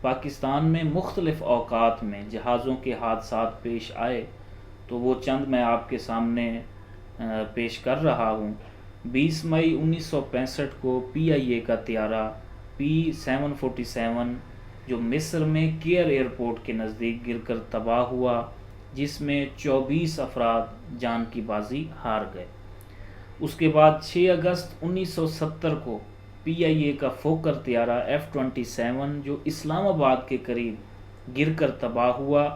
پاکستان میں مختلف اوقات میں جہازوں کے حادثات پیش آئے تو وہ چند میں آپ کے سامنے پیش کر رہا ہوں۔ 20 مئی 1965 کو PIA کا طیارہ P-747 جو مصر میں کیئر ایئرپورٹ کے نزدیک گر کر تباہ ہوا، جس میں 24 افراد جان کی بازی ہار گئے۔ اس کے بعد 6 اگست 1970 کو PIA کا فوکر طیارہ F-27 جو اسلام آباد کے قریب گر کر تباہ ہوا،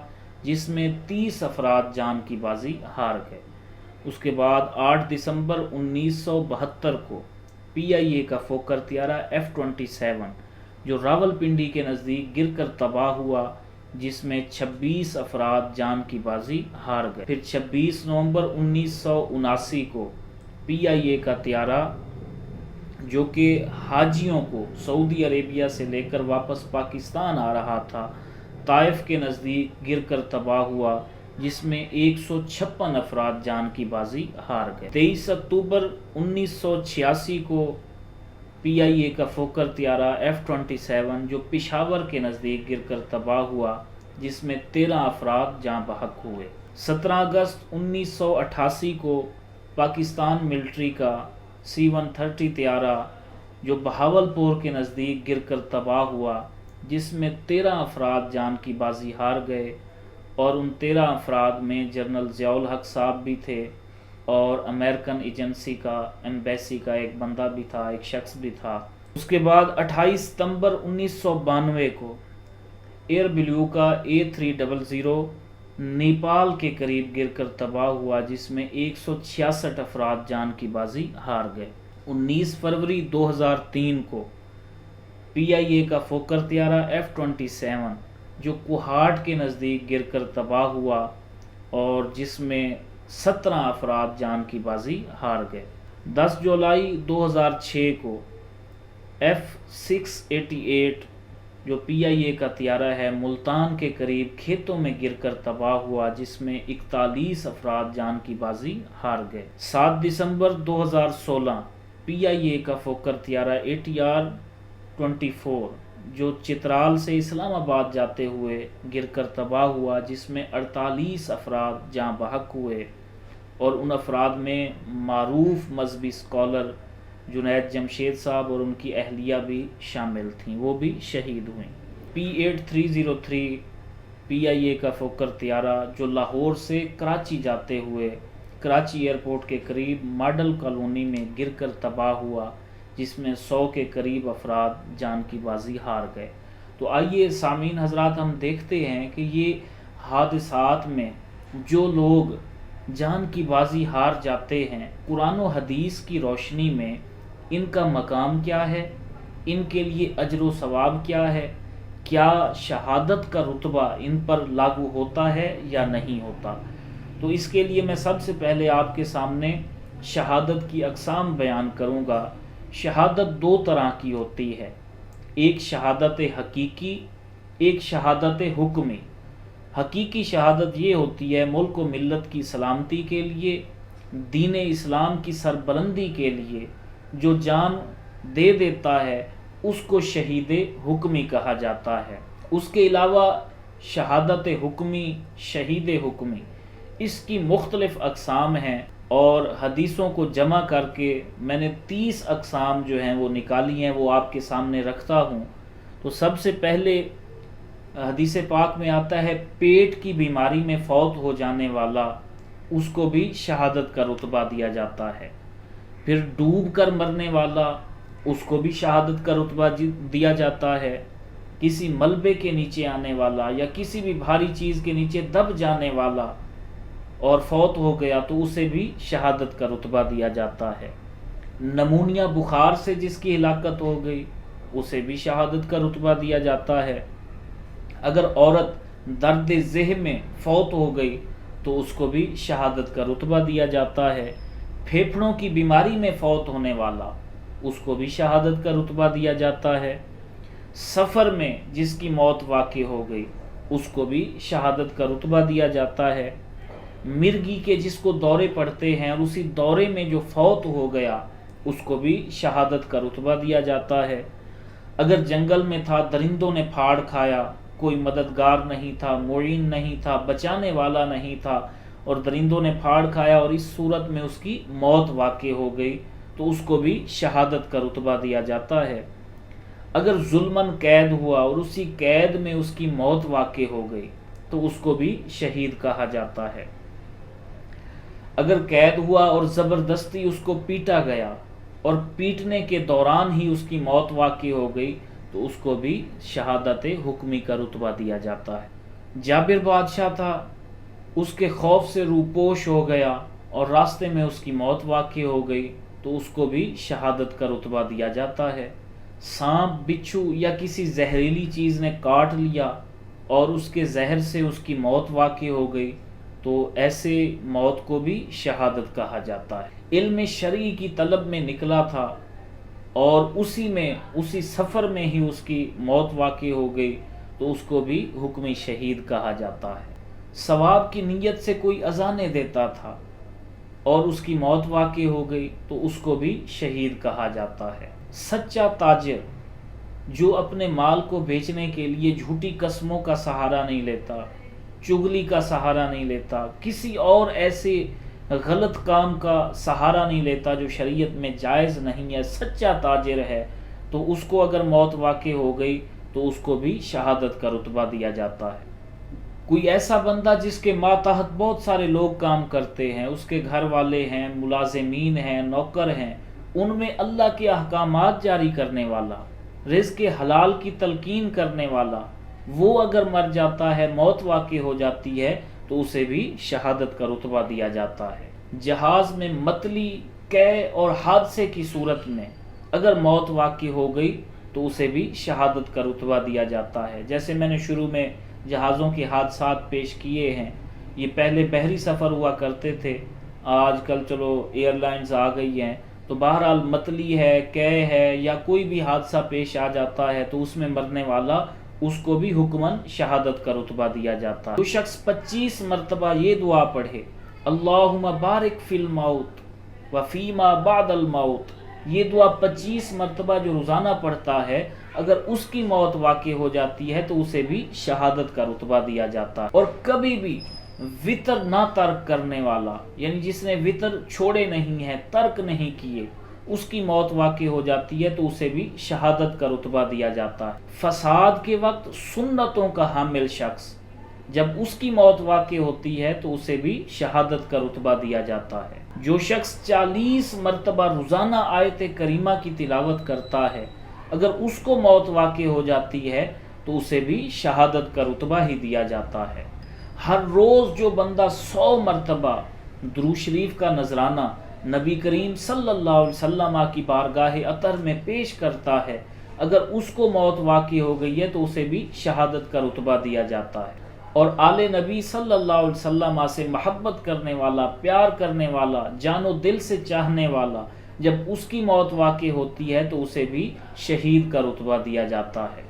جس میں 30 افراد جان کی بازی ہار گئے۔ اس کے بعد 8 دسمبر 1972 کو PIA کا فوکر طیارہ F-27 جو راولپنڈی کے نزدیک گر کر تباہ ہوا، جس میں 26 افراد جان کی بازی ہار گئے۔ پھر 26 نومبر 1979 کو PIA کا طیارہ جو کہ حاجیوں کو سعودی عربیہ سے لے کر واپس پاکستان آ رہا تھا، طائف کے نزدیک گر کر تباہ ہوا، جس میں 156 افراد جان کی بازی ہار گئے۔ 23 اکتوبر 1986 کو PIA کا فوکر طیارہ F-27 جو پشاور کے نزدیک گر کر تباہ ہوا، جس میں 13 افراد جاں بحق ہوئے۔ 17 اگست 1988 کو پاکستان ملٹری کا C-130 طیارہ جو بہاولپور کے نزدیک گر کر تباہ ہوا، جس میں 13 افراد جان کی بازی ہار گئے، اور ان 13 افراد میں جنرل ضیاء الحق صاحب بھی تھے اور امریکن ایجنسی کا ایمبیسی کا ایک بندہ بھی تھا، ایک شخص بھی تھا۔ اس کے بعد 28 ستمبر 1992 کو ایئر بلیو کا A300 نیپال کے قریب گر کر تباہ ہوا، جس میں 166 افراد جان کی بازی ہار گئے۔ 19 فروری 2003 کو PIA کا فوکر طیارہ F-27 جو کوہاٹ کے نزدیک گر کر تباہ ہوا، اور جس میں 17 افراد جان کی بازی ہار گئے۔ 10 جولائی 2006 کو F-688 جو PIA کا طیارہ ہے ملتان کے قریب کھیتوں میں گر کر تباہ ہوا، جس میں 41 افراد جان کی بازی ہار گئے۔ 7 دسمبر 2016 PIA کا فوکر طیارہ ATR-24 جو چترال سے اسلام آباد جاتے ہوئے گر کر تباہ ہوا، جس میں 48 افراد جاں بحق ہوئے، اور ان افراد میں معروف مذہبی اسکالر جنید جمشید صاحب اور ان کی اہلیہ بھی شامل تھیں، وہ بھی شہید ہوئیں۔ P-8303 PIA کا فوکر طیارہ جو لاہور سے کراچی جاتے ہوئے کراچی ایئرپورٹ کے قریب ماڈل کالونی میں گر کر تباہ ہوا، جس میں 100 کے قریب افراد جان کی بازی ہار گئے۔ تو آئیے سامعین حضرات، ہم دیکھتے ہیں کہ یہ حادثات میں جو لوگ جان کی بازی ہار جاتے ہیں، قرآن و حدیث کی روشنی میں ان کا مقام کیا ہے، ان کے لیے اجر و ثواب کیا ہے، کیا شہادت کا رتبہ ان پر لاگو ہوتا ہے یا نہیں ہوتا۔ تو اس کے لیے میں سب سے پہلے آپ کے سامنے شہادت کی اقسام بیان کروں گا۔ شہادت 2 طرح کی ہوتی ہے، ایک شہادت حقیقی، ایک شہادت حکمی۔ حقیقی شہادت یہ ہوتی ہے ملک و ملت کی سلامتی کے لیے، دین اسلام کی سربلندی کے لیے جو جان دے دیتا ہے، اس کو شہید حکمی کہا جاتا ہے۔ اس کے علاوہ شہادت حکمی، شہید حکمی، اس کی مختلف اقسام ہیں، اور حدیثوں کو جمع کر کے میں نے 30 اقسام جو ہیں وہ نکالی ہیں، وہ آپ کے سامنے رکھتا ہوں۔ تو سب سے پہلے حدیث پاک میں آتا ہے پیٹ کی بیماری میں فوت ہو جانے والا، اس کو بھی شہادت کا رتبہ دیا جاتا ہے۔ پھر ڈوب کر مرنے والا، اس کو بھی شہادت کا رتبہ دیا جاتا ہے۔ کسی ملبے کے نیچے آنے والا یا کسی بھی بھاری چیز کے نیچے دب جانے والا اور فوت ہو گیا تو اسے بھی شہادت کا رتبہ دیا جاتا ہے۔ نمونیا بخار سے جس کی ہلاکت ہو گئی، اسے بھی شہادت کا رتبہ دیا جاتا ہے۔ اگر عورت درد ذہ میں فوت ہو گئی تو اس کو بھی شہادت کا رتبہ دیا جاتا ہے۔ پھیپھڑوں کی بیماری میں فوت ہونے والا، اس کو بھی شہادت کا رتبہ دیا جاتا ہے۔ سفر میں جس کی موت واقع ہو گئی، اس کو بھی شہادت کا رتبہ دیا جاتا ہے۔ مرگی کے جس کو دورے پڑتے ہیں اور اسی دورے میں جو فوت ہو گیا، اس کو بھی شہادت کا رتبہ دیا جاتا ہے۔ اگر جنگل میں تھا، درندوں نے پھاڑ کھایا، کوئی مددگار نہیں تھا، معین نہیں تھا، بچانے والا نہیں تھا، اور درندوں نے پھاڑ کھایا اور اس صورت میں اس کی موت واقع ہو گئی، تو اس کو بھی شہادت کا رتبہ دیا جاتا ہے۔ اگر ظلماً قید ہوا اور اسی قید میں اس کی موت واقع ہو گئی تو اس کو بھی شہید کہا جاتا ہے۔ اگر قید ہوا اور زبردستی اس کو پیٹا گیا اور پیٹنے کے دوران ہی اس کی موت واقع ہو گئی تو اس کو بھی شہادت حکمی کا رتبہ دیا جاتا ہے۔ جابر بادشاہ تھا، اس کے خوف سے روپوش ہو گیا اور راستے میں اس کی موت واقع ہو گئی تو اس کو بھی شہادت کا رتبہ دیا جاتا ہے۔ سانپ، بچھو یا کسی زہریلی چیز نے کاٹ لیا اور اس کے زہر سے اس کی موت واقع ہو گئی تو ایسے موت کو بھی شہادت کہا جاتا ہے۔ علم شرعی کی طلب میں نکلا تھا اور اسی سفر میں ہی اس کی موت واقع ہو گئی تو اس کو بھی حکمی شہید کہا جاتا ہے۔ ثواب کی نیت سے کوئی اذانیں دیتا تھا اور اس کی موت واقع ہو گئی تو اس کو بھی شہید کہا جاتا ہے۔ سچا تاجر جو اپنے مال کو بیچنے کے لیے جھوٹی قسموں کا سہارا نہیں لیتا، چغلی کا سہارا نہیں لیتا، کسی اور ایسے غلط کام کا سہارا نہیں لیتا جو شریعت میں جائز نہیں ہے، سچا تاجر ہے، تو اس کو اگر موت واقع ہو گئی تو اس کو بھی شہادت کا رتبہ دیا جاتا ہے۔ کوئی ایسا بندہ جس کے ماتحت بہت سارے لوگ کام کرتے ہیں، اس کے گھر والے ہیں، ملازمین ہیں، نوکر ہیں، ان میں اللہ کے احکامات جاری کرنے والا، رزق حلال کی تلقین کرنے والا، وہ اگر مر جاتا ہے، موت واقع ہو جاتی ہے تو اسے بھی شہادت کا رتبہ دیا جاتا ہے۔ جہاز میں متلی، قے اور حادثے کی صورت میں اگر موت واقع ہو گئی تو اسے بھی شہادت کا رتبہ دیا جاتا ہے۔ جیسے میں نے شروع میں جہازوں کے حادثات پیش کیے ہیں، یہ پہلے بحری سفر ہوا کرتے تھے، آج کل چلو ایئر لائنز آ گئی ہیں، تو بہرحال متلی ہے، قے ہے یا کوئی بھی حادثہ پیش آ جاتا ہے تو اس میں مرنے والا، اس کو بھی حکماً شہادت کا رتبہ دیا جاتا ہے۔ جو شخص 25 مرتبہ یہ دعا پڑھے، اللہم بارک فی الموت وفیما بعد الموت، یہ دعا 25 مرتبہ جو روزانہ پڑھتا ہے، اگر اس کی موت واقع ہو جاتی ہے تو اسے بھی شہادت کا رتبہ دیا جاتا ہے۔ اور کبھی بھی وطر نہ ترک کرنے والا، یعنی جس نے وطر چھوڑے نہیں ہیں، ترک نہیں کیے، اس کی موت واقع ہو جاتی ہے تو اسے بھی شہادت کا رتبہ دیا جاتا ہے۔ فساد کے وقت سنتوں کا حامل شخص، جب اس کی موت واقع ہوتی ہے تو اسے بھی شہادت کا رتبہ دیا جاتا ہے۔ جو شخص 40 مرتبہ روزانہ آیت کریمہ کی تلاوت کرتا ہے، اگر اس کو موت واقع ہو جاتی ہے تو اسے بھی شہادت کا رتبہ ہی دیا جاتا ہے۔ ہر روز جو بندہ 100 مرتبہ درود شریف کا نذرانہ نبی کریم صلی اللہ علیہ وسلم کی بارگاہ اطہر میں پیش کرتا ہے، اگر اس کو موت واقع ہو گئی ہے تو اسے بھی شہادت کا رتبہ دیا جاتا ہے۔ اور آل نبی صلی اللہ علیہ وسلم سے محبت کرنے والا، پیار کرنے والا، جان و دل سے چاہنے والا، جب اس کی موت واقع ہوتی ہے تو اسے بھی شہید کا رتبہ دیا جاتا ہے۔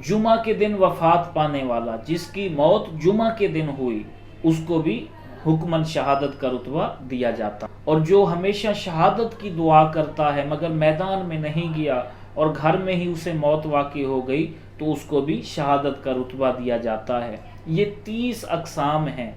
جمعہ کے دن وفات پانے والا، جس کی موت جمعہ کے دن ہوئی، اس کو بھی حکماً شہادت کا رتبہ دیا جاتا۔ اور جو ہمیشہ شہادت کی دعا کرتا ہے مگر میدان میں نہیں گیا اور گھر میں ہی اسے موت واقع ہو گئی تو اس کو بھی شہادت کا رتبہ دیا جاتا ہے۔ یہ 30 اقسام ہیں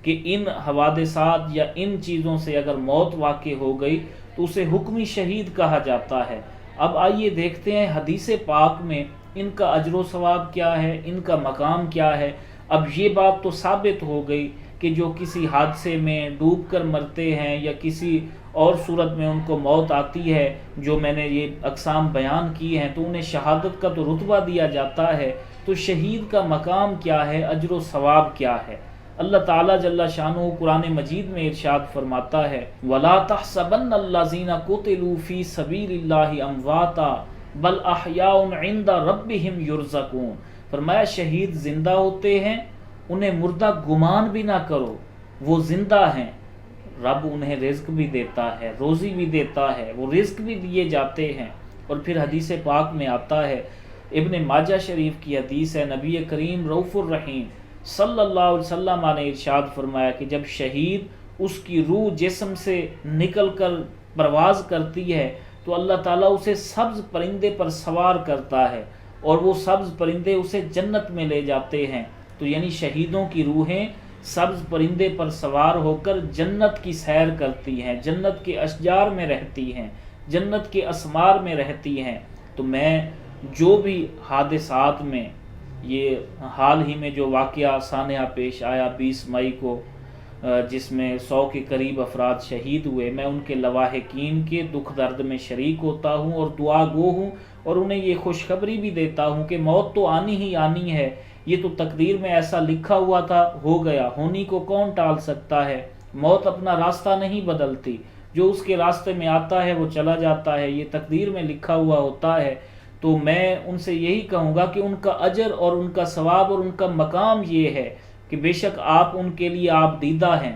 کہ ان حوادثات یا ان چیزوں سے اگر موت واقع ہو گئی تو اسے حکمی شہید کہا جاتا ہے۔ اب آئیے دیکھتے ہیں حدیث پاک میں ان کا اجر و ثواب کیا ہے، ان کا مقام کیا ہے۔ اب یہ بات تو ثابت ہو گئی کہ جو کسی حادثے میں ڈوب کر مرتے ہیں یا کسی اور صورت میں ان کو موت آتی ہے، جو میں نے یہ اقسام بیان کی ہیں، تو انہیں شہادت کا تو رتبہ دیا جاتا ہے، تو شہید کا مقام کیا ہے، اجر و ثواب کیا ہے۔ اللہ تعالیٰ جل شانہ قرآن مجید میں ارشاد فرماتا ہے وَلَا تَحْسَبَنَّ الَّذِينَ قُتِلُوا فِي سَبِيلِ اللَّهِ أَمْوَاتًا بَلْ أَحْيَاءٌ عِندَ رَبِّهِمْ يُرْزَقُونَ، فرمایا شہید زندہ ہوتے ہیں، انہیں مردہ گمان بھی نہ کرو، وہ زندہ ہیں، رب انہیں رزق بھی دیتا ہے، روزی بھی دیتا ہے، وہ رزق بھی دیے جاتے ہیں۔ اور پھر حدیث پاک میں آتا ہے، ابن ماجہ شریف کی حدیث ہے، نبی کریم رؤوف الرحیم صلی اللہ علیہ وسلم نے ارشاد فرمایا کہ جب شہید اس کی روح جسم سے نکل کر پرواز کرتی ہے تو اللہ تعالیٰ اسے سبز پرندے پر سوار کرتا ہے اور وہ سبز پرندے اسے جنت میں لے جاتے ہیں۔ تو یعنی شہیدوں کی روحیں سبز پرندے پر سوار ہو کر جنت کی سیر کرتی ہیں، جنت کے اشجار میں رہتی ہیں، جنت کے اسمار میں رہتی ہیں۔ تو میں جو بھی حادثات میں، یہ حال ہی میں جو واقعہ سانحہ پیش آیا 20 مئی کو، جس میں 100 کے قریب افراد شہید ہوئے، میں ان کے لواحقین کے دکھ درد میں شریک ہوتا ہوں اور دعا گو ہوں، اور انہیں یہ خوشخبری بھی دیتا ہوں کہ موت تو آنی ہی آنی ہے، یہ تو تقدیر میں ایسا لکھا ہوا تھا، ہو گیا، ہونی کو کون ٹال سکتا ہے۔ موت اپنا راستہ نہیں بدلتی، جو اس کے راستے میں آتا ہے وہ چلا جاتا ہے، یہ تقدیر میں لکھا ہوا ہوتا ہے۔ تو میں ان سے یہی کہوں گا کہ ان کا اجر اور ان کا ثواب اور ان کا مقام یہ ہے کہ بے شک آپ ان کے لیے آپ دیدہ ہیں،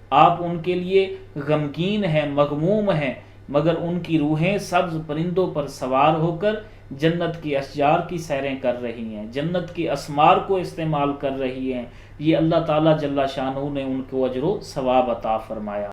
آپ ان کے لیے غمگین ہیں، مغموم ہیں، مگر ان کی روحیں سبز پرندوں پر سوار ہو کر جنت کی اشجار کی سیریں کر رہی ہیں، جنت کے اسمار کو استعمال کر رہی ہیں۔ یہ اللہ تعالیٰ جل شانہ نے ان کو اجر و ثواب عطا فرمایا۔